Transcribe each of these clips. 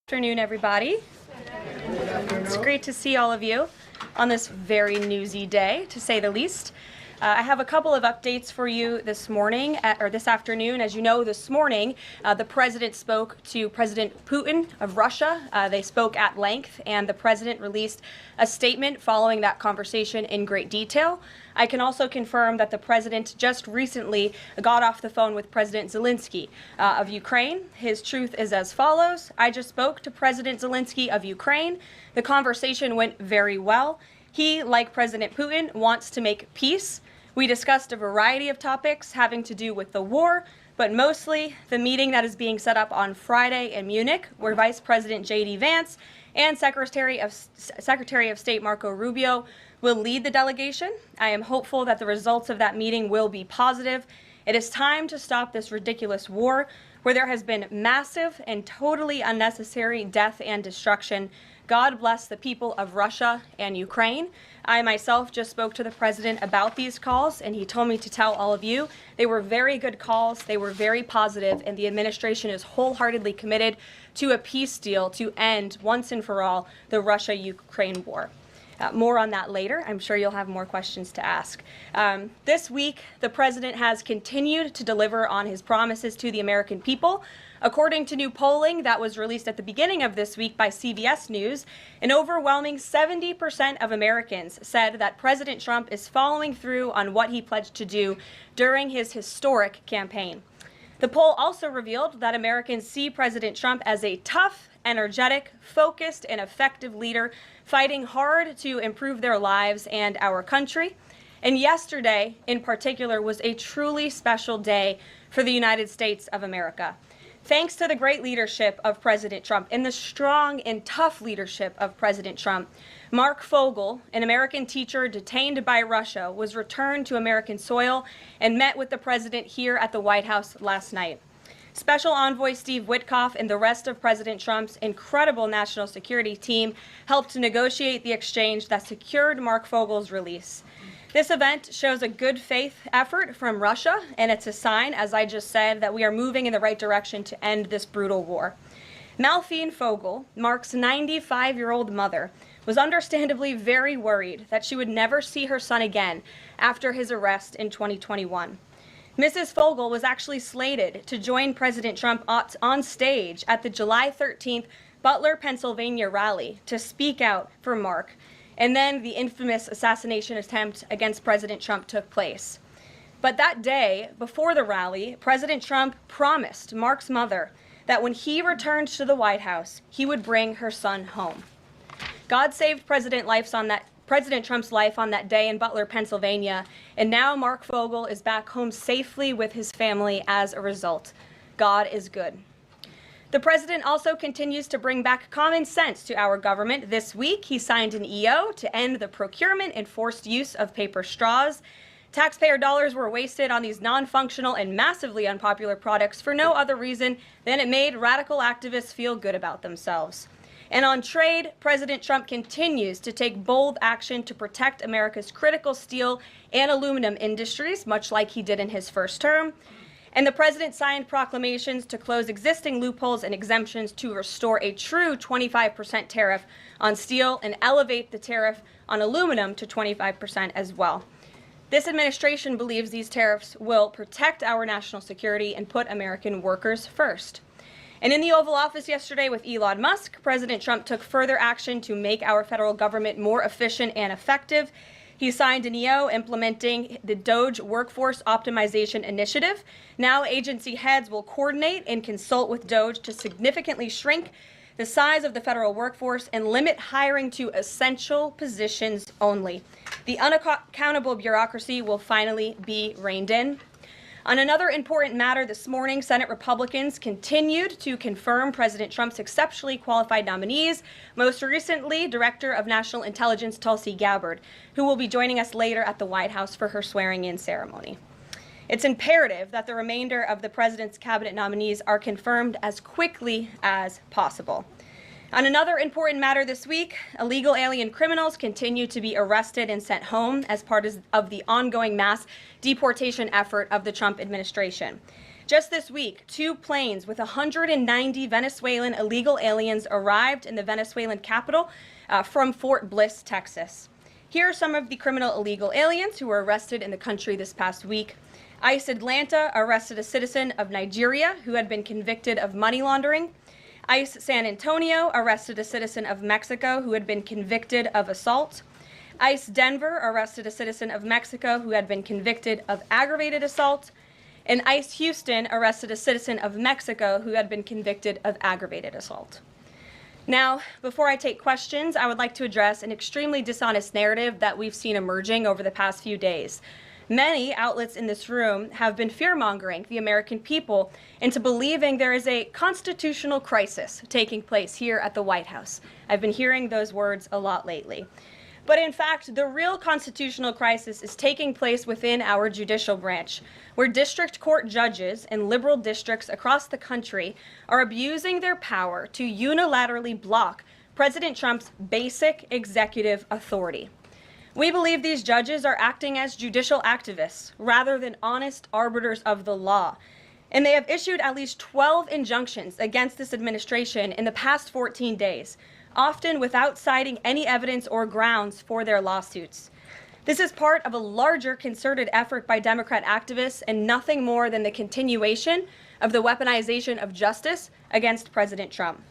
Good afternoon, everybody. It's great to see all of you on this very newsy day, to say the least. I have a couple of updates for you this morning, or this afternoon. As you know, this morning, the president spoke to President Putin of Russia. They spoke at length, and the president released a statement following that conversation in great detail. I can also confirm that the president just recently got off the phone with President Zelinsky of Ukraine. His truth is as follows. I just spoke to President Zelinsky of Ukraine. The conversation went very well. He, like President Putin, wants to make peace. We discussed a variety of topics having to do with the war, but mostly the meeting that is being set up on Friday in Munich, where Vice President J.D. Vance and Secretary of State Marco Rubio will lead the delegation. I am hopeful that the results of that meeting will be positive. It is time to stop this ridiculous war where there has been massive and totally unnecessary death and destruction. God bless the people of Russia and Ukraine. I myself just spoke to the president about these calls, and he told me to tell all of you they were very good calls, they were very positive, and the administration is wholeheartedly committed to a peace deal to end once and for all the Russia-Ukraine war. More on that later. I'm sure you'll have more questions to ask. This week, the president has continued to deliver on his promises to the American people. According to new polling that was released at the beginning of this week by CBS News, an overwhelming 70% of Americans said that President Trump is following through on what he pledged to do during his historic campaign. The poll also revealed that Americans see President Trump as a tough, energetic, focused, and effective leader fighting hard to improve their lives and our country. And yesterday, in particular, was a truly special day for the United States of America. Thanks to the great leadership of President Trump and the strong and tough leadership of President Trump, Mark Fogel, an American teacher detained by Russia, was returned to American soil and met with the president here at the White House last night. Special Envoy Steve Witkoff and the rest of President Trump's incredible national security team helped to negotiate the exchange that secured Mark Fogel's release. This event shows a good faith effort from Russia, and it's a sign, as I just said, that we are moving in the right direction to end this brutal war. Malphine Fogel, Mark's 95-year-old mother, was understandably very worried that she would never see her son again after his arrest in 2021. Mrs. Fogel was actually slated to join President Trump on stage at the July 13th Butler, Pennsylvania rally to speak out for Mark. And then the infamous assassination attempt against President Trump took place. But that day, before the rally, President Trump promised Mark's mother that when he returned to the White House, he would bring her son home. God saved President Trump's life on that day in Butler, Pennsylvania, and now Mark Fogel is back home safely with his family as a result. God is good. The president also continues to bring back common sense to our government. This week, he signed an EO to end the procurement and forced use of paper straws. Taxpayer dollars were wasted on these non-functional and massively unpopular products for no other reason than it made radical activists feel good about themselves. And on trade, President Trump continues to take bold action to protect America's critical steel and aluminum industries, much like he did in his first term. And the president signed proclamations to close existing loopholes and exemptions to restore a true 25% tariff on steel and elevate the tariff on aluminum to 25% as well. This administration believes these tariffs will protect our national security and put American workers first. And in the Oval Office yesterday with Ilon Musk, President Trump took further action to make our federal government more efficient and effective. He signed an EO implementing the DOGE Workforce Optimization Initiative. Now agency heads will coordinate and consult with DOGE to significantly shrink the size of the federal workforce and limit hiring to essential positions only. The unaccountable bureaucracy will finally be reined in. On another important matter this morning, Senate Republicans continued to confirm President Trump's exceptionally qualified nominees, most recently Director of National Intelligence Tulsi Gabbard, who will be joining us later at the White House for her swearing-in ceremony. It's imperative that the remainder of the president's cabinet nominees are confirmed as quickly as possible. On another important matter this week, illegal alien criminals continue to be arrested and sent home as part of the ongoing mass deportation effort of the Trump administration. Just this week, 2 planes with 190 Venezuelan illegal aliens arrived in the Venezuelan capital from Fort Bliss, Texas. Here are some of the criminal illegal aliens who were arrested in the country this past week. ICE Atlanta arrested a citizen of Nigeria who had been convicted of money laundering. ICE San Antonio arrested a citizen of Mexico who had been convicted of assault. ICE Denver arrested a citizen of Mexico who had been convicted of aggravated assault. And ICE Houston arrested a citizen of Mexico who had been convicted of aggravated assault. Now, before I take questions, I would like to address an extremely dishonest narrative that we've seen emerging over the past few days. Many outlets in this room have been fear-mongering the American people into believing there is a constitutional crisis taking place here at the White House. I've been hearing those words a lot lately. But in fact, the real constitutional crisis is taking place within our judicial branch, where district court judges in liberal districts across the country are abusing their power to unilaterally block President Trump's basic executive authority. We believe these judges are acting as judicial activists rather than honest arbiters of the law. And they have issued at least 12 injunctions against this administration in the past 14 days, often without citing any evidence or grounds for their lawsuits. This is part of a larger concerted effort by Democrat activists and nothing more than the continuation of the weaponization of justice against President Trump.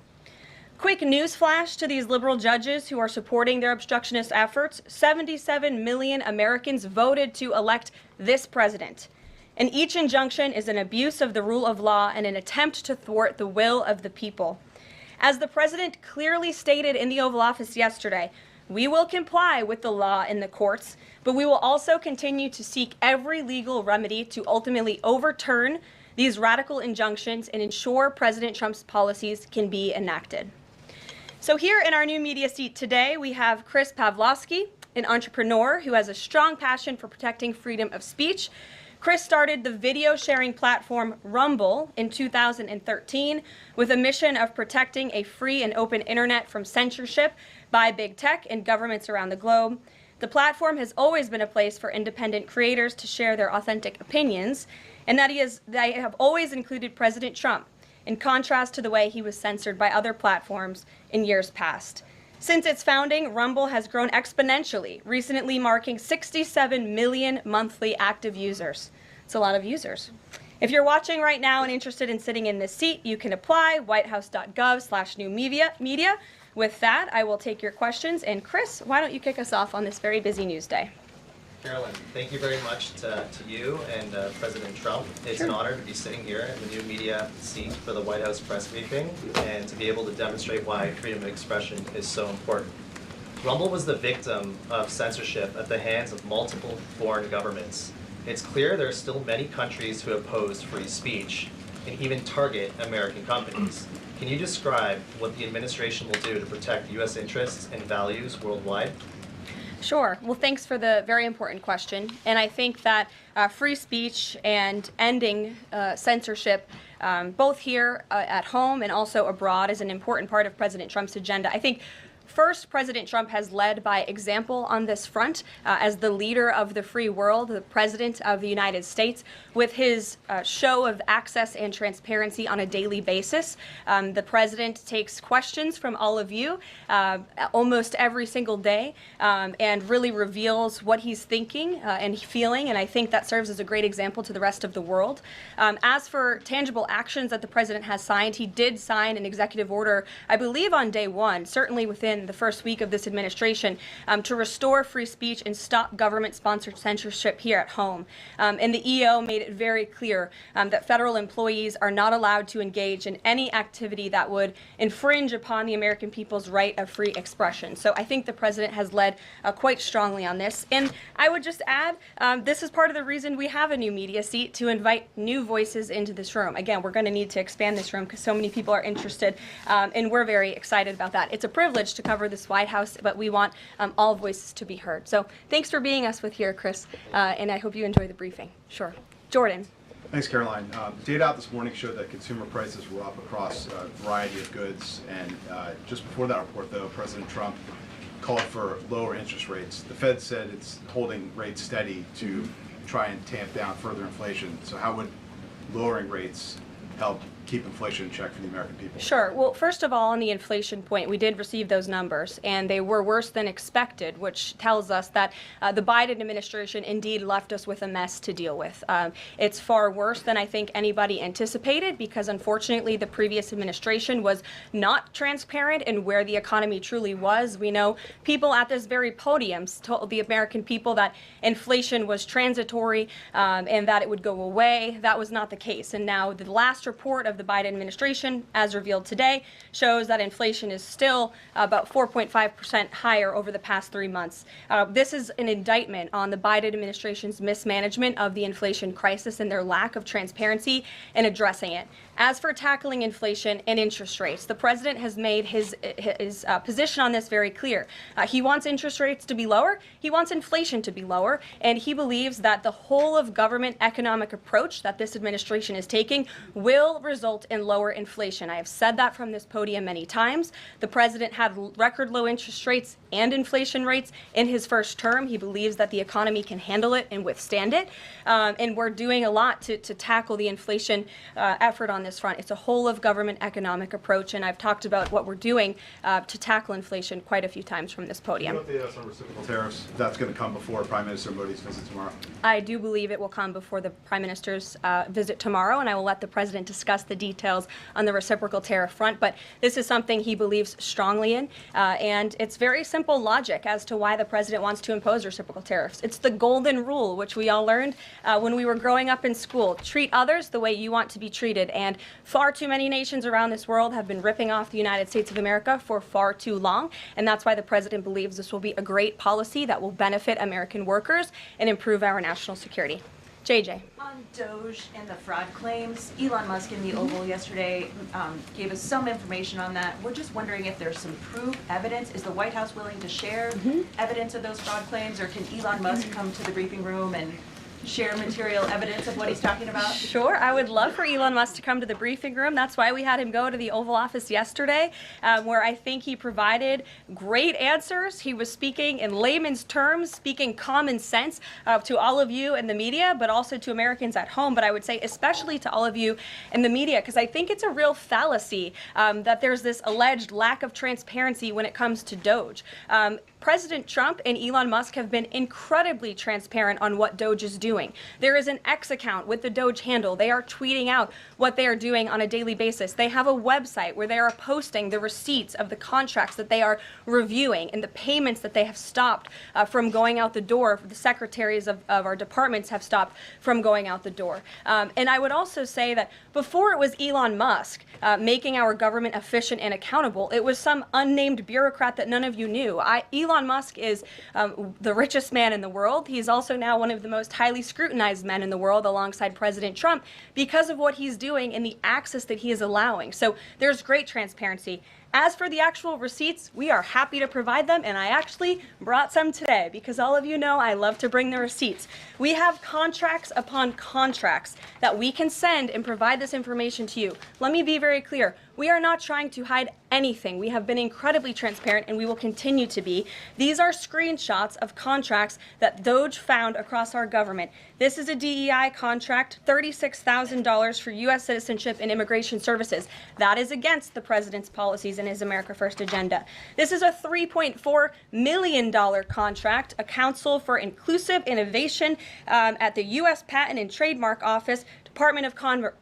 Quick news flash to these liberal judges who are supporting their obstructionist efforts: 77 million Americans voted to elect this president. And each injunction is an abuse of the rule of law and an attempt to thwart the will of the people. As the president clearly stated in the Oval Office yesterday, we will comply with the law in the courts, but we will also continue to seek every legal remedy to ultimately overturn these radical injunctions and ensure President Trump's policies can be enacted. So here in our new media seat today, we have Chris Pavlovsky, an entrepreneur who has a strong passion for protecting freedom of speech. Chris started the video sharing platform Rumble in 2013 with a mission of protecting a free and open internet from censorship by big tech and governments around the globe. The platform has always been a place for independent creators to share their authentic opinions, and they have always included President Trump, in contrast to the way he was censored by other platforms in years past. Since its founding, Rumble has grown exponentially, recently marking 67 million monthly active users. It's a lot of users. If you're watching right now and interested in sitting in this seat, you can apply, whitehouse.gov/new media. With that, I will take your questions. And Chris, why don't you kick us off on this very busy news day? Carolyn, thank you very much to you and President Trump. It's an honor to be sitting here in the new media seat for the White House press briefing and to be able to demonstrate why freedom of expression is so important. Rumble was the victim of censorship at the hands of multiple foreign governments. It's clear there are still many countries who oppose free speech and even target American companies. Can you describe what the administration will do to protect U.S. interests and values worldwide? Sure. Well, thanks for the very important question. And I think that free speech and ending censorship, both here at home and also abroad, is an important part of President Trump's agenda. I think first, President Trump has led by example on this front as the leader of the free world, the president of the United States, with his show of access and transparency on a daily basis. The president takes questions from all of you almost every single day and really reveals what he's thinking and feeling, and I think that serves as a great example to the rest of the world. As for tangible actions that the president has signed, he did sign an executive order, I believe on day one, certainly within the first week of this administration, to restore free speech and stop government-sponsored censorship here at home. And the EO made it very clear that federal employees are not allowed to engage in any activity that would infringe upon the American people's right of free expression. So I think the president has led quite strongly on this. And I would just add, this is part of the reason we have a new media seat, to invite new voices into this room. Again, we're going to need to expand this room because so many people are interested, and we're very excited about that. It's a privilege to cover this White House, but we want all voices to be heard. So thanks for being us with here, Chris, and I hope you enjoy the briefing. Sure. Jordan. Thanks, Caroline. Data out this morning showed that consumer prices were up across a variety of goods, and just before that report, though, President Trump called for lower interest rates. The Fed said it's holding rates steady to try and tamp down further inflation. So how would lowering rates help keep inflation in check for the American people? Sure. Well, first of all, on the inflation point, we did receive those numbers, and they were worse than expected, which tells us that the Biden administration indeed left us with a mess to deal with. It's far worse than I think anybody anticipated, because unfortunately the previous administration was not transparent in where the economy truly was. We know people at this very podium told the American people that inflation was transitory and that it would go away. That was not the case. And now the last report of the Biden administration, as revealed today, shows that inflation is still about 4.5% higher over the past 3 months. This is an indictment on the Biden administration's mismanagement of the inflation crisis and their lack of transparency in addressing it. As for tackling inflation and interest rates, the president has made his position on this very clear. He wants interest rates to be lower, he wants inflation to be lower, and he believes that the whole of government economic approach that this administration is taking will result in lower inflation. I have said that from this podium many times. The president had record low interest rates and inflation rates in his first term. He believes that the economy can handle it and withstand it. And we're doing a lot to tackle the inflation effort on this front. It's a whole of government economic approach, and I've talked about what we're doing to tackle inflation quite a few times from this podium. What about the on reciprocal tariffs? That's going to come before Prime Minister Modi's visit tomorrow. I do believe it will come before the Prime Minister's visit tomorrow, and I will let the President discuss the details on the reciprocal tariff front. But this is something he believes strongly in, and it's very simple logic as to why the President wants to impose reciprocal tariffs. It's the golden rule, which we all learned when we were growing up in school. Treat others the way you want to be treated, and far too many nations around this world have been ripping off the United States of America for far too long, and that's why the President believes this will be a great policy that will benefit American workers and improve our national security. JJ. On Doge and the fraud claims, Elon Musk in the Oval yesterday gave us some information on that. We're just wondering if there's some proof, evidence. Is the White House willing to share evidence of those fraud claims, or can Elon Musk come to the briefing room and share material evidence of what he's talking about? Sure, I would love for Elon Musk to come to the briefing room. That's why we had him go to the Oval Office yesterday, where I think he provided great answers. He was speaking in layman's terms, speaking common sense to all of you in the media, but also to Americans at home. But I would say especially to all of you in the media, because I think it's a real fallacy that there's this alleged lack of transparency when it comes to Doge. President Trump and Elon Musk have been incredibly transparent on what Doge is doing. There is an X account with the Doge handle. They are tweeting out what they are doing on a daily basis. They have a website where they are posting the receipts of the contracts that they are reviewing and the payments that they have stopped from going out the door. The secretaries of our departments have stopped from going out the door. And I would also say that before it was Elon Musk making our government efficient and accountable, it was some unnamed bureaucrat that none of you knew. Elon Musk is the richest man in the world. He's also now one of the most highly scrutinized men in the world alongside President Trump because of what he's doing and the access that he is allowing. So there's great transparency. As for the actual receipts, we are happy to provide them, and I actually brought some today because all of you know I love to bring the receipts. We have contracts upon contracts that we can send and provide this information to you. Let me be very clear. We are not trying to hide anything. We have been incredibly transparent, and we will continue to be. These are screenshots of contracts that Doge found across our government. This is a DEI contract, $36,000 for U.S. citizenship and immigration services. That is against the president's policies and his America First agenda. This is a $3.4 million contract, a Council for Inclusive Innovation at the U.S. Patent and Trademark Office, Department of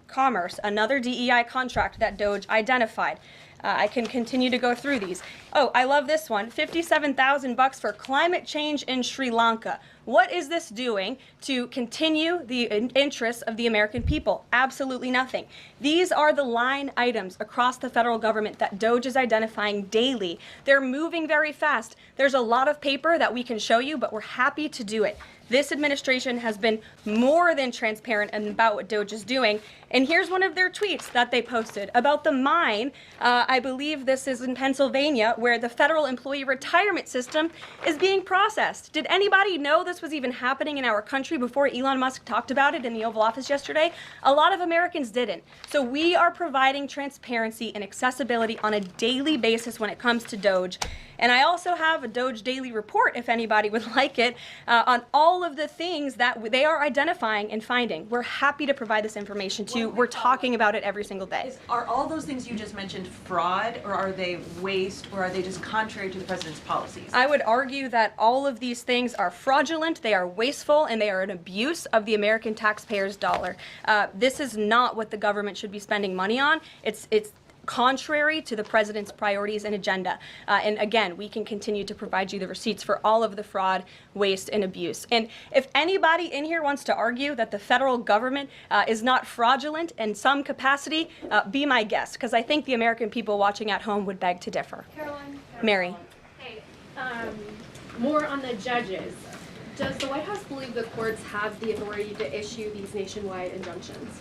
Commerce, another DEI contract that Doge identified. I can continue to go through these. Oh, I love this one, $57,000 for climate change in Sri Lanka. What is this doing to continue the interests of the American people? Absolutely nothing. These are the line items across the federal government that Doge is identifying daily. They're moving very fast. There's a lot of paper that we can show you, but we're happy to do it. This administration has been more than transparent about what Doge is doing. And here's one of their tweets that they posted about the mine. I believe this is in Pennsylvania, where the federal employee retirement system is being processed. Did anybody know this this was even happening in our country, before Elon Musk talked about it in the Oval Office yesterday, a lot of Americans didn't. So we are providing transparency and accessibility on a daily basis when it comes to Doge. And I also have a Doge daily report, if anybody would like it, on all of the things that they are identifying and finding. We're happy to provide this information to you. We're talking about it every single day. Are all those things you just mentioned fraud, or are they waste, or are they just contrary to the president's policies? I would argue that all of these things are fraudulent, they are wasteful, and they are an abuse of the American taxpayer's dollar. This is not what the government should be spending money on. It's contrary to the president's priorities and agenda. And again, we can continue to provide you the receipts for all of the fraud, waste, and abuse. And if anybody in here wants to argue that the federal government is not fraudulent in some capacity, be my guest, because I think the American people watching at home would beg to differ. Caroline? Mary. Hey, more on the judges. Does the White House believe the courts have the authority to issue these nationwide injunctions?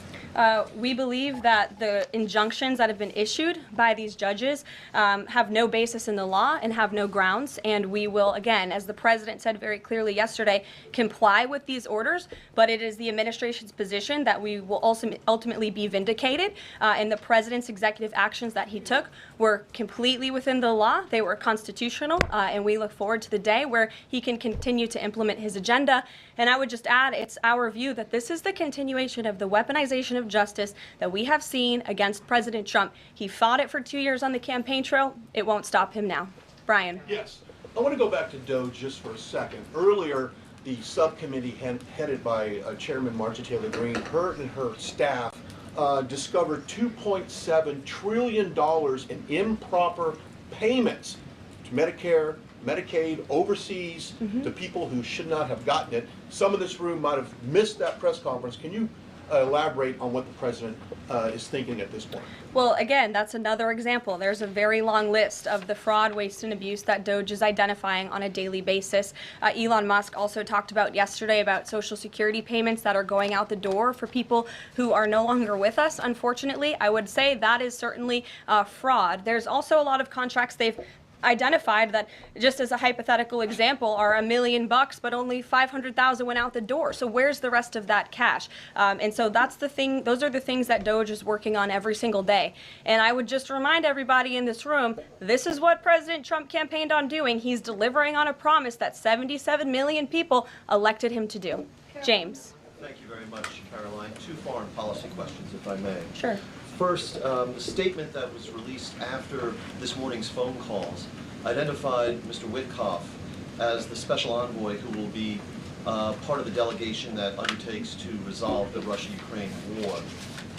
We believe that the injunctions that have been issued by these judges have no basis in the law and have no grounds, and we will, again, as the president said very clearly yesterday, comply with these orders, but it is the administration's position that we will also ultimately be vindicated, and the president's executive actions that he took were completely within the law, they were constitutional, and we look forward to the day where he can continue to implement his agenda. And I would just add, it's our view that this is the continuation of the weaponization of justice that we have seen against President Trump. He fought it for 2 years on the campaign trail. It won't stop him now. Brian. Yes. I want to go back to Doge just for a second. Earlier, the subcommittee headed by Chairman Marjorie Taylor Greene, her and her staff discovered $2.7 trillion in improper payments to Medicare, Medicaid, overseas, to people who should not have gotten it. Some of this room might have missed that press conference. Can you elaborate on what the president is thinking at this point? Well, again, that's another example. There's a very long list of the fraud, waste, and abuse that Doge is identifying on a daily basis. Elon Musk also talked about yesterday about Social Security payments that are going out the door for people who are no longer with us, unfortunately. I would say that is certainly fraud. There's also a lot of contracts they've identified that, just as a hypothetical example, are $1 million, but only 500,000 went out the door. So where's the rest of that cash? And so that's the thing. Those are the things that Doge is working on every single day. And I would just remind everybody in this room, this is what President Trump campaigned on doing. He's delivering on a promise that 77 million people elected him to do. James. Thank you very much, Caroline. Two foreign policy questions, if I may. Sure. First, the statement that was released after this morning's phone calls identified Mr. Witkoff as the special envoy who will be part of the delegation that undertakes to resolve the Russia-Ukraine war.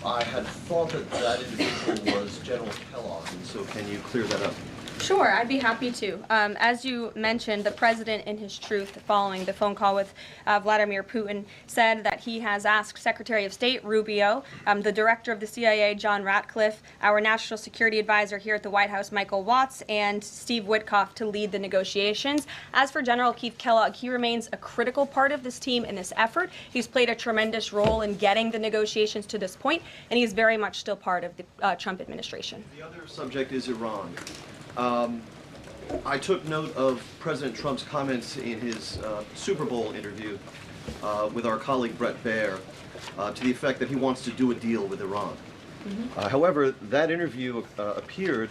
I had thought that that individual was General Kellogg, and so can you clear that up? Sure, I'd be happy to. As you mentioned, the president, in his truth, following the phone call with Vladimir Putin, said that he has asked Secretary of State Rubio, the director of the CIA, John Ratcliffe, our national security advisor here at the White House, Michael Watts, and Steve Witkoff to lead the negotiations. As for General Keith Kellogg, he remains a critical part of this team in this effort. He's played a tremendous role in getting the negotiations to this point, and he's very much still part of the Trump administration. The other subject is Iran. I took note of President Trump's comments in his Super Bowl interview with our colleague Brett Baer to the effect that he wants to do a deal with Iran. However, that interview appeared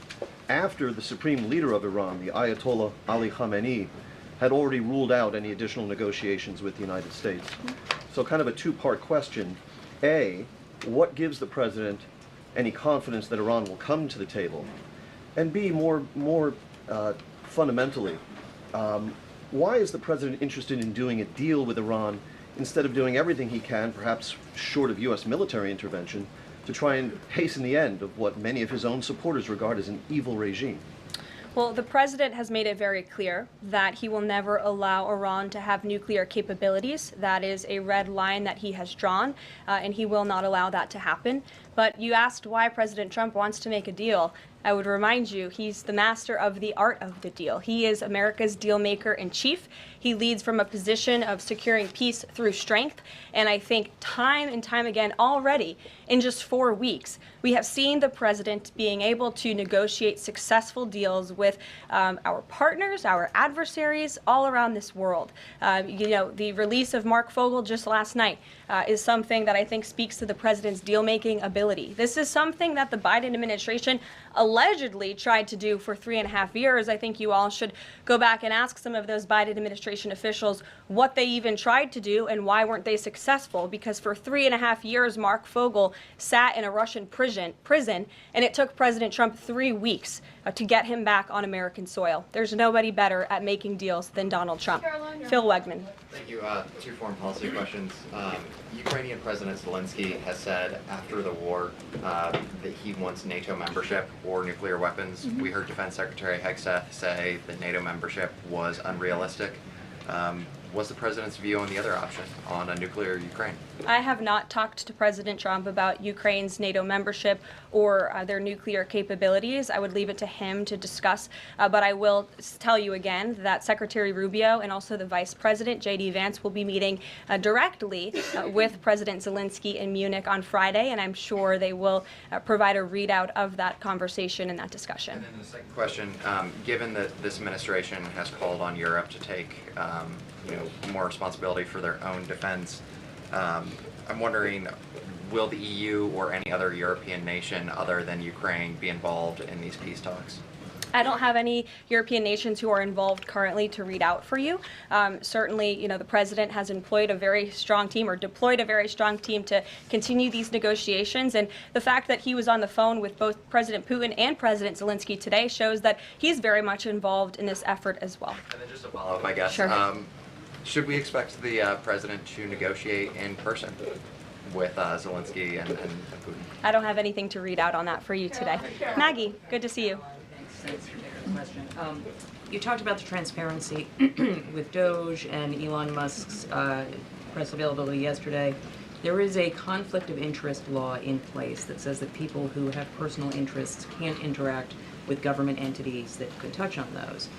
after the supreme leader of Iran, the Ayatollah Ali Khamenei, had already ruled out any additional negotiations with the United States. So kind of a two-part question. A, what gives the president any confidence that Iran will come to the table? And B, more fundamentally, why is the president interested in doing a deal with Iran instead of doing everything he can, perhaps short of U.S. military intervention, to try and hasten the end of what many of his own supporters regard as an evil regime? Well, the president has made it very clear that he will never allow Iran to have nuclear capabilities. That is a red line that he has drawn, and he will not allow that to happen. But you asked why President Trump wants to make a deal. I would remind you, he's the master of the art of the deal. He is America's deal maker in chief. He leads from a position of securing peace through strength. And I think time and time again already, in just 4 weeks, we have seen the president being able to negotiate successful deals with our partners, our adversaries all around this world. The release of Mark Fogel just last night is something that I think speaks to the president's deal-making ability. This is something that the Biden administration allegedly tried to do for 3.5 years. I think you all should go back and ask some of those Biden administration officials what they even tried to do and why weren't they successful, because for 3.5 years Mark Fogel sat in a Russian prison and it took President Trump 3 weeks to get him back on American soil. There's nobody better at making deals than Donald Trump. Phil Wegman. Thank you. 2 foreign policy questions. Ukrainian President Zelinsky has said after the war that he wants NATO membership or nuclear weapons. We heard Defense Secretary Hegseth say that NATO membership was unrealistic. What's the president's view on the other option, on a nuclear Ukraine? I have not talked to President Trump about Ukraine's NATO membership or their nuclear capabilities. I would leave it to him to discuss. But I will tell you again that Secretary Rubio and also the Vice President, J.D. Vance, will be meeting directly with President Zelensky in Munich on Friday, and I'm sure they will provide a readout of that conversation and that discussion. And then the second question, given that this administration has called on Europe to take more responsibility for their own defense, I'm wondering, will the EU or any other European nation other than Ukraine be involved in these peace talks? I don't have any European nations who are involved currently to read out for you. Certainly, the president has employed a very strong team or deployed a very strong team to continue these negotiations. And the fact that he was on the phone with both President Putin and President Zelensky today shows that he's very much involved in this effort as well. And then just a follow-up, I guess. Sure. Should we expect the president to negotiate in person with Zelensky and Putin? I don't have anything to read out on that for you today. Maggie, good to see you. Thanks for taking the question. You talked about the transparency with Doge and Elon Musk's press availability yesterday. There is a conflict of interest law in place that says that people who have personal interests can't interact with government entities that could touch on those.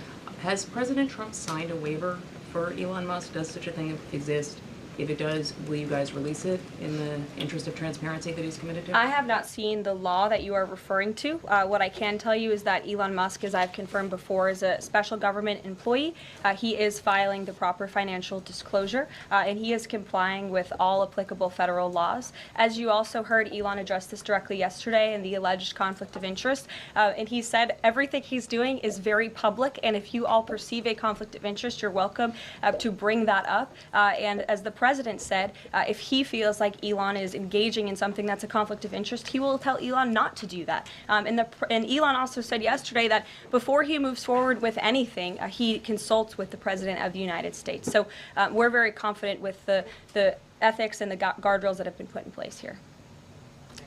Has President Trump signed a waiver for Elon Musk? Does such a thing exist? If it does, will you guys release it in the interest of transparency that he's committed to? I have not seen the law that you are referring to. What I can tell you is that Elon Musk, as I've confirmed before, is a special government employee. He is filing the proper financial disclosure, and he is complying with all applicable federal laws. As you also heard Elon address this directly yesterday in the alleged conflict of interest, and he said everything he's doing is very public, and if you all perceive a conflict of interest, you're welcome to bring that up. And as the president said, if he feels like Elon is engaging in something that's a conflict of interest, he will tell Elon not to do that. And Elon also said yesterday that before he moves forward with anything, he consults with the President of the United States. So we're very confident with the ethics and the guardrails that have been put in place here.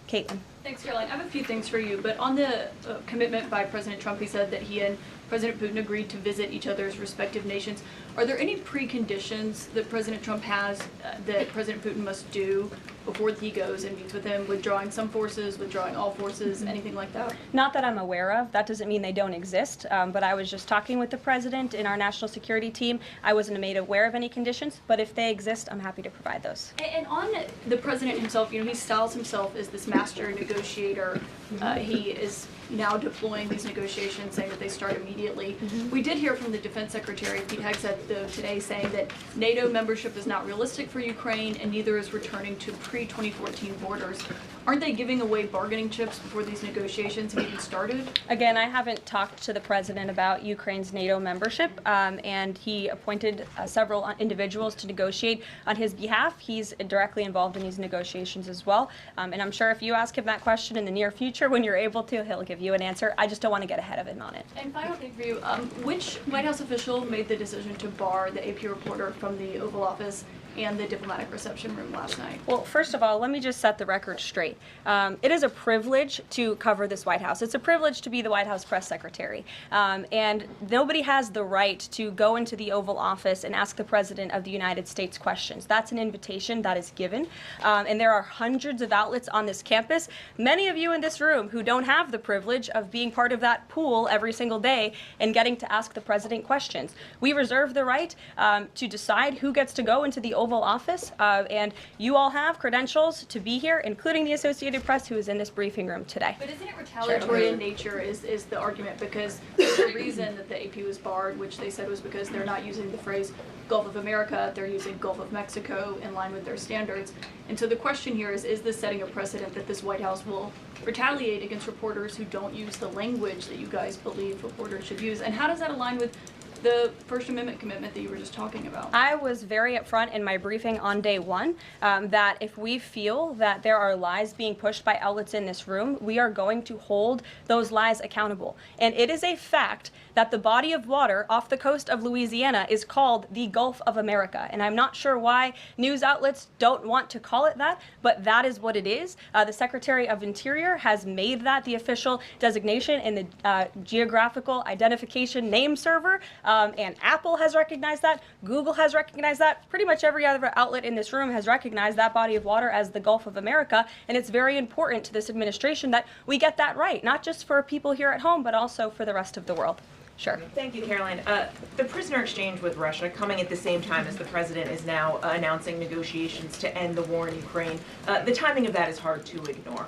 Caitlin. Thanks, Caroline. I have a few things for you, but on the commitment by President Trump, he said that he and President Putin agreed to visit each other's respective nations. Are there any preconditions that President Trump has that President Putin must do before he goes and meets with him, withdrawing some forces, withdrawing all forces, anything like that? Not that I'm aware of. That doesn't mean they don't exist, but I was just talking with the president in our national security team. I wasn't made aware of any conditions, but if they exist, I'm happy to provide those. And on the president himself, he styles himself as this master negotiator. He is now deploying these negotiations, saying that they start immediately. We did hear from the Defense Secretary, Pete Hegseth, though, today saying that NATO membership is not realistic for Ukraine and neither is returning to pre-2014 borders. Aren't they giving away bargaining chips before these negotiations have even started? Again, I haven't talked to the president about Ukraine's NATO membership, and he appointed several individuals to negotiate on his behalf. He's directly involved in these negotiations as well, and I'm sure if you ask him that question in the near future, when you're able to, he'll give you an answer. I just don't want to get ahead of him on it. And final thing for you, which White House official made the decision to bar the AP reporter from the Oval Office? and the diplomatic reception room last night? Well, first of all, let me just set the record straight. It is a privilege to cover this White House. It's a privilege to be the White House press secretary. And nobody has the right to go into the Oval Office and ask the President of the United States questions. That's an invitation that is given. And there are hundreds of outlets on this campus, many of you in this room who don't have the privilege of being part of that pool every single day and getting to ask the President questions. We reserve the right to decide who gets to go into the Oval Office, and you all have credentials to be here, including the Associated Press, who is in this briefing room today. But isn't it retaliatory in nature is the argument, because the reason that the AP was barred, which they said was because they're not using the phrase Gulf of America, they're using Gulf of Mexico in line with their standards. And so the question here is this setting a precedent that this White House will retaliate against reporters who don't use the language that you guys believe reporters should use? And how does that align with the First Amendment commitment that you were just talking about? I was very upfront in my briefing on day one that if we feel that there are lies being pushed by outlets in this room, we are going to hold those lies accountable. And it is a fact that the body of water off the coast of Louisiana is called the Gulf of America. And I'm not sure why news outlets don't want to call it that, but that is what it is. The Secretary of Interior has made that the official designation in the Geographical Identification Name Server. And Apple has recognized that, Google has recognized that, pretty much every other outlet in this room has recognized that body of water as the Gulf of America, and it's very important to this administration that we get that right, not just for people here at home, but also for the rest of the world. Sure. Thank you, Caroline. The prisoner exchange with Russia coming at the same time as the president is now announcing negotiations to end the war in Ukraine. The timing of that is hard to ignore.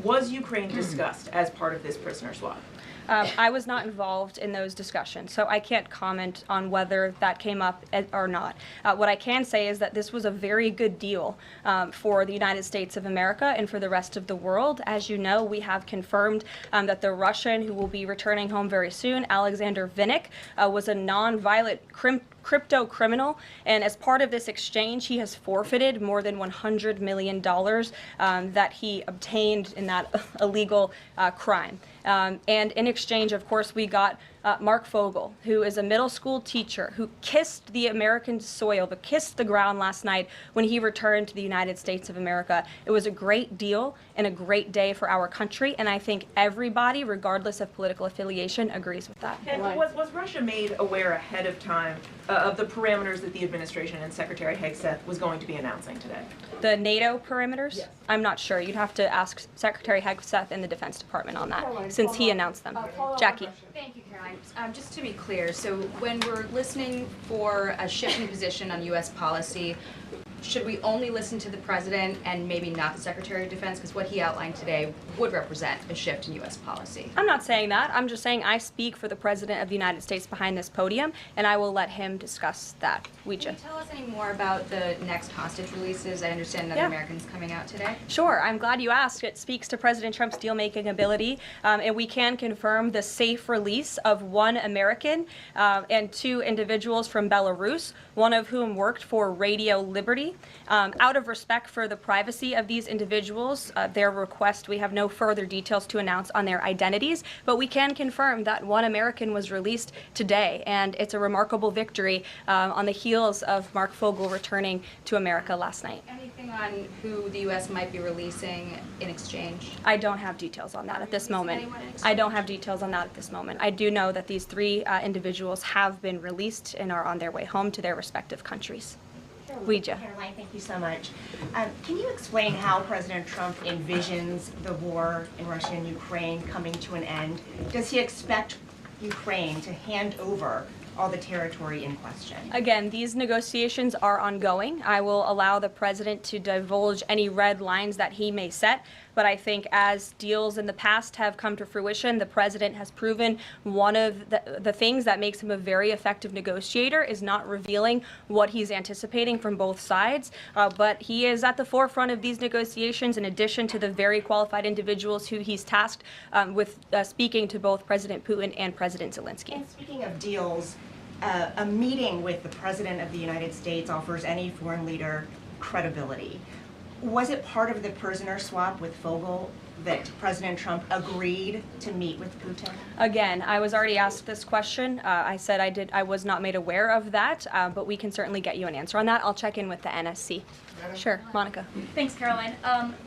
Was Ukraine discussed as part of this prisoner swap? I was not involved in those discussions, so I can't comment on whether that came up or not. What I can say is that this was a very good deal for the United States of America and for the rest of the world. As you know, we have confirmed that the Russian who will be returning home very soon, Alexander Vinnik, was a non-violent crypto criminal, and as part of this exchange, he has forfeited more than $100 million that he obtained in that illegal crime. And in exchange, of course, we got Mark Fogel, who is a middle school teacher who kissed the American soil, but kissed the ground last night when he returned to the United States of America. It was a great deal and a great day for our country, and I think everybody, regardless of political affiliation, agrees with that. And was Russia made aware ahead of time of the parameters that the administration and Secretary Hegseth was going to be announcing today? The NATO parameters? Yes. I'm not sure. You'd have to ask Secretary Hegseth in the Defense Department on that, since he announced them. Jackie. Thank you, Caroline. Just to be clear, so when we're listening for a shift in position on U.S. policy, should we only listen to the president and maybe not the Secretary of Defense? Because what he outlined today would represent a shift in U.S. policy. I'm not saying that. I'm just saying I speak for the President of the United States behind this podium, and I will let him discuss that. Can you tell us any more about the next hostage releases? I understand another American's coming out today. Sure. I'm glad you asked. It speaks to President Trump's deal-making ability, and we can confirm the safe release of one American and two individuals from Belarus, one of whom worked for Radio Liberty. Out of respect for the privacy of these individuals, their request, we have no further details to announce on their identities, but we can confirm that one American was released today, and it's a remarkable victory on the heels of Mark Fogel returning to America last night. Anything on who the U.S. might be releasing in exchange? I don't have details on that at this moment. I don't have details on that at this moment. I do know that these three individuals have been released and are on their way home to their respective countries. Caroline, thank you so much. Can you explain how President Trump envisions the war in Russia and Ukraine coming to an end? Does he expect Ukraine to hand over all the territory in question? Again, these negotiations are ongoing. I will allow the president to divulge any red lines that he may set, but I think as deals in the past have come to fruition, the president has proven one of the things that makes him a very effective negotiator is not revealing what he's anticipating from both sides, but he is at the forefront of these negotiations in addition to the very qualified individuals who he's tasked with speaking to both President Putin and President Zelinsky. And speaking of deals, a meeting with the President of the United States offers any foreign leader credibility. Was it part of the prisoner swap with Fogel that President Trump agreed to meet with Putin? Again, I was already asked this question. I said I was not made aware of that, but we can certainly get you an answer on that. I'll check in with the NSC. Sure, Monica. Thanks, Caroline.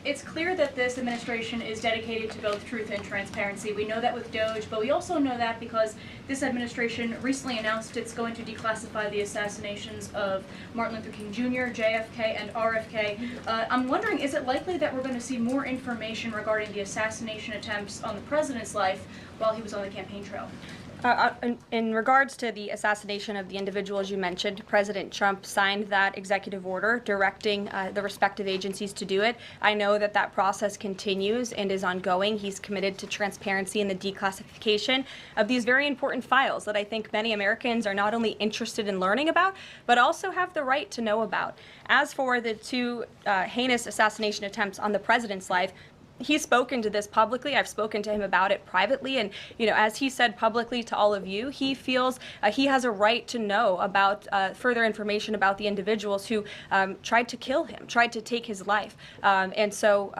It's clear that this administration is dedicated to both truth and transparency. We know that with Doge, but we also know that because this administration recently announced it's going to declassify the assassinations of Martin Luther King Jr., JFK, and RFK. I'm wondering, is it likely that we're going to see more information regarding the assassination attempts on the president's life while he was on the campaign trail? In regards to the assassination of the individuals you mentioned, President Trump signed that executive order directing the respective agencies to do it. I know that that process continues and is ongoing. He's committed to transparency in the declassification of these very important files that I think many Americans are not only interested in learning about, but also have the right to know about. As for the two heinous assassination attempts on the president's life, he's spoken to this publicly. I've spoken to him about it privately, and as he said publicly to all of you, he feels he has a right to know about further information about the individuals who tried to kill him, tried to take his life. And so,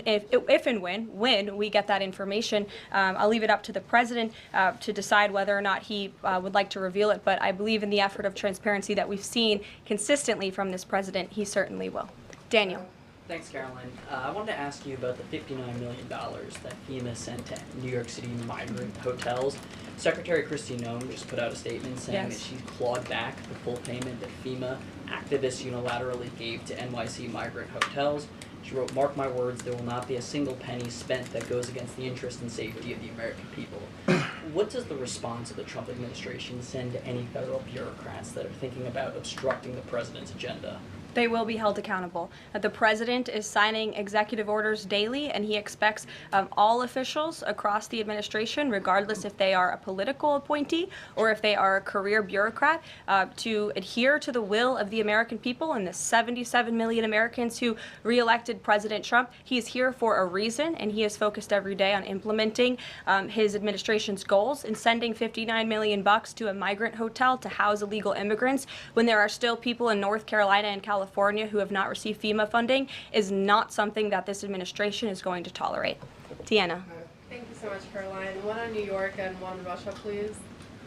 if and when we get that information, I'll leave it up to the president to decide whether or not he would like to reveal it. But I believe in the effort of transparency that we've seen consistently from this president, he certainly will. Daniel. Thanks, Caroline. I wanted to ask you about the $59 million that FEMA sent to New York City migrant hotels. Secretary Kristi Noem just put out a statement saying that she clawed back the full payment that FEMA activists unilaterally gave to NYC migrant hotels. She wrote, "Mark my words, there will not be a single penny spent that goes against the interest and safety of the American people." What does the response of the Trump administration send to any federal bureaucrats that are thinking about obstructing the president's agenda? They will be held accountable. The president is signing executive orders daily, and he expects all officials across the administration, regardless if they are a political appointee or if they are a career bureaucrat, to adhere to the will of the American people and the 77 million Americans who re-elected President Trump. He is here for a reason, and he is focused every day on implementing his administration's goals and sending $59 million to a migrant hotel to house illegal immigrants when there are still people in North Carolina and California who have not received FEMA funding is not something that this administration is going to tolerate. Tiana. Thank you so much, Caroline. One on New York and one on Russia, please.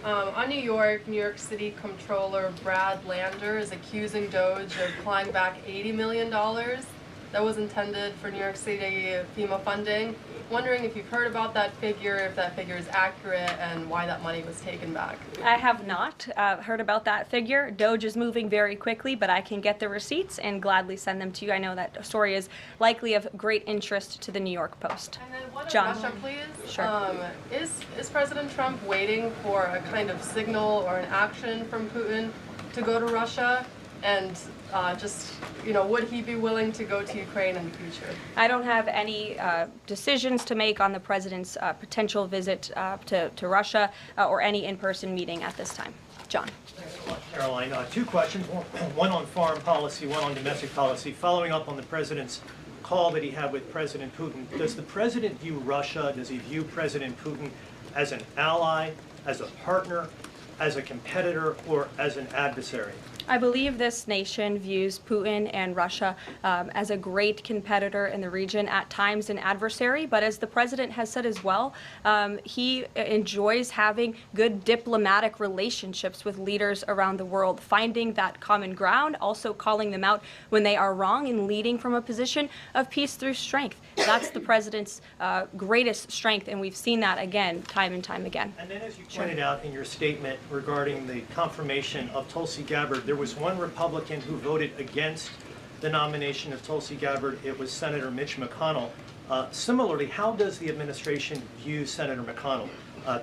On New York City Comptroller Brad Lander is accusing Doge of clawing back $80 million that was intended for New York City FEMA funding. Wondering if you've heard about that figure, if that figure is accurate, and why that money was taken back. I have not heard about that figure. Doge is moving very quickly, but I can get the receipts and gladly send them to you. I know that story is likely of great interest to the New York Post. And then one John. on Russia, please. Sure. Is President Trump waiting for a kind of signal or an action from Putin to go to Russia? And would he be willing to go to Ukraine in the future? I don't have any decisions to make on the president's potential visit to Russia or any in-person meeting at this time. John. Thanks a lot, Caroline. Two questions, one on foreign policy, one on domestic policy. Following up on the president's call that he had with President Putin, does the president view Russia, does he view President Putin as an ally, as a partner, as a competitor, or as an adversary? I believe this nation views Putin and Russia as a great competitor in the region, at times an adversary, but as the president has said as well, he enjoys having good diplomatic relationships with leaders around the world, finding that common ground, also calling them out when they are wrong, and leading from a position of peace through strength. That's the president's greatest strength, and we've seen that again, time and time again. And then, as you pointed out in your statement regarding the confirmation of Tulsi Gabbard, there was one Republican who voted against the nomination of Tulsi Gabbard. It was Senator Mitch McConnell. Similarly, how does the administration view Senator McConnell?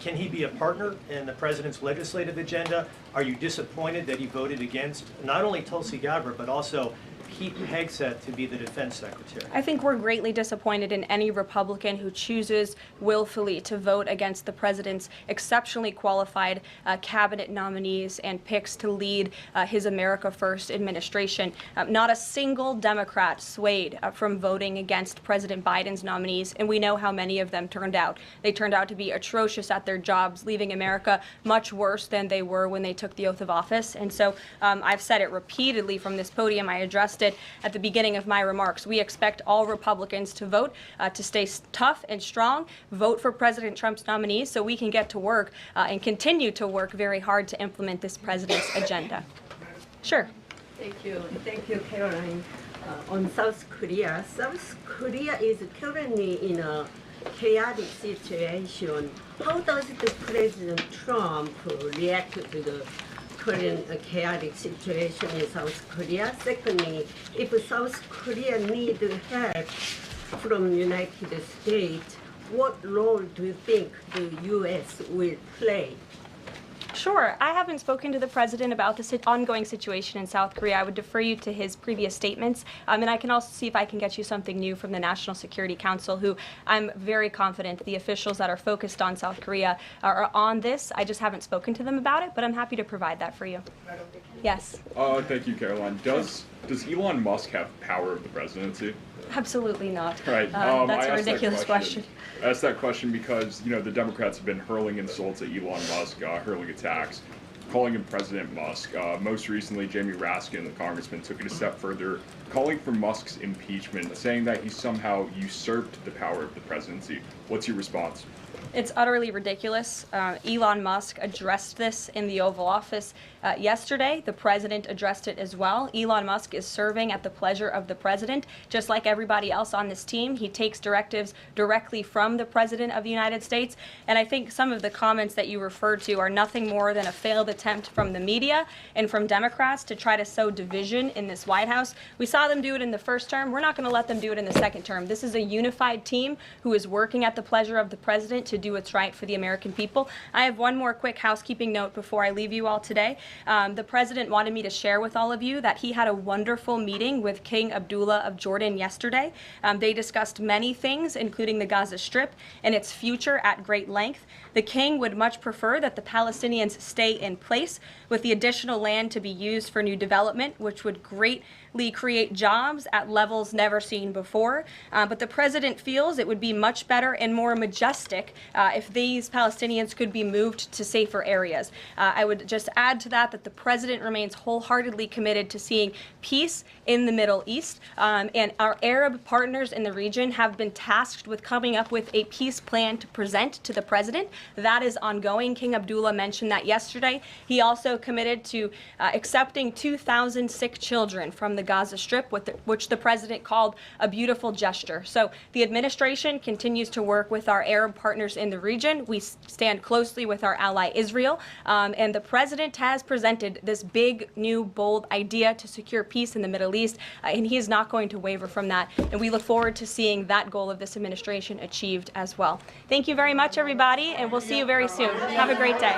Can he be a partner in the president's legislative agenda? Are you disappointed that he voted against not only Tulsi Gabbard, but also Pete Hegseth to be the defense secretary? I think we're greatly disappointed in any Republican who chooses willfully to vote against the president's exceptionally qualified cabinet nominees and picks to lead his America First administration. Not a single Democrat swayed from voting against President Biden's nominees, and we know how many of them turned out. They turned out to be atrocious at their jobs, leaving America much worse than they were when they took the oath of office. And so I've said it repeatedly from this podium. I addressed suggested at the beginning of my remarks. We expect all Republicans to vote, to stay tough and strong, vote for President Trump's nominees so we can get to work and continue to work very hard to implement this president's agenda. Sure. Thank you, Caroline. On South Korea is currently in a chaotic situation. How does the President Trump react to the current chaotic situation in South Korea? Secondly, if South Korea needs help from the United States, what role do you think the U.S. will play? Sure. I haven't spoken to the president about this ongoing situation in South Korea. I would defer you to his previous statements. And I can also see if I can get you something new from the National Security Council, who I'm very confident the officials that are focused on South Korea are on this. I just haven't spoken to them about it, but I'm happy to provide that for you. Yes. Thank you, Caroline. Does Elon Musk have power of the presidency? Absolutely not. Right. That's a ridiculous question. I asked that question because, the Democrats have been hurling insults at Elon Musk, hurling attacks, calling him President Musk. Most recently, Jamie Raskin, the congressman, took it a step further, calling for Musk's impeachment, saying that he somehow usurped the power of the presidency. What's your response? It's utterly ridiculous. Elon Musk addressed this in the Oval Office yesterday. The president addressed it as well. Elon Musk is serving at the pleasure of the president, just like everybody else on this team. He takes directives directly from the president of the United States. And I think some of the comments that you referred to are nothing more than a failed attempt from the media and from Democrats to try to sow division in this White House. We saw them do it in the first term. We're not going to let them do it in the second term. This is a unified team who is working at the pleasure of the president to do what's right for the American people. I have one more quick housekeeping note before I leave you all today. The president wanted me to share with all of you that he had a wonderful meeting with King Abdullah of Jordan yesterday. They discussed many things, including the Gaza Strip and its future at great length. The king would much prefer that the Palestinians stay in place, with the additional land to be used for new development, which would greatly create jobs at levels never seen before. But the president feels it would be much better and more majestic if these Palestinians could be moved to safer areas. I would just add to that the president remains wholeheartedly committed to seeing peace in the Middle East, and our Arab partners in the region have been tasked with coming up with a peace plan to present to the president. That is ongoing. King Abdullah mentioned that yesterday. He also committed to accepting 2,000 sick children from the Gaza Strip, which the president called a beautiful gesture. So the administration continues to work with our Arab partners in the region. We stand closely with our ally Israel, and the president has presented this big, new, bold idea to secure peace in the Middle East, and he is not going to waver from that. And we look forward to seeing that goal of this administration achieved as well. Thank you very much, everybody, and we'll see you very soon. Have a great day.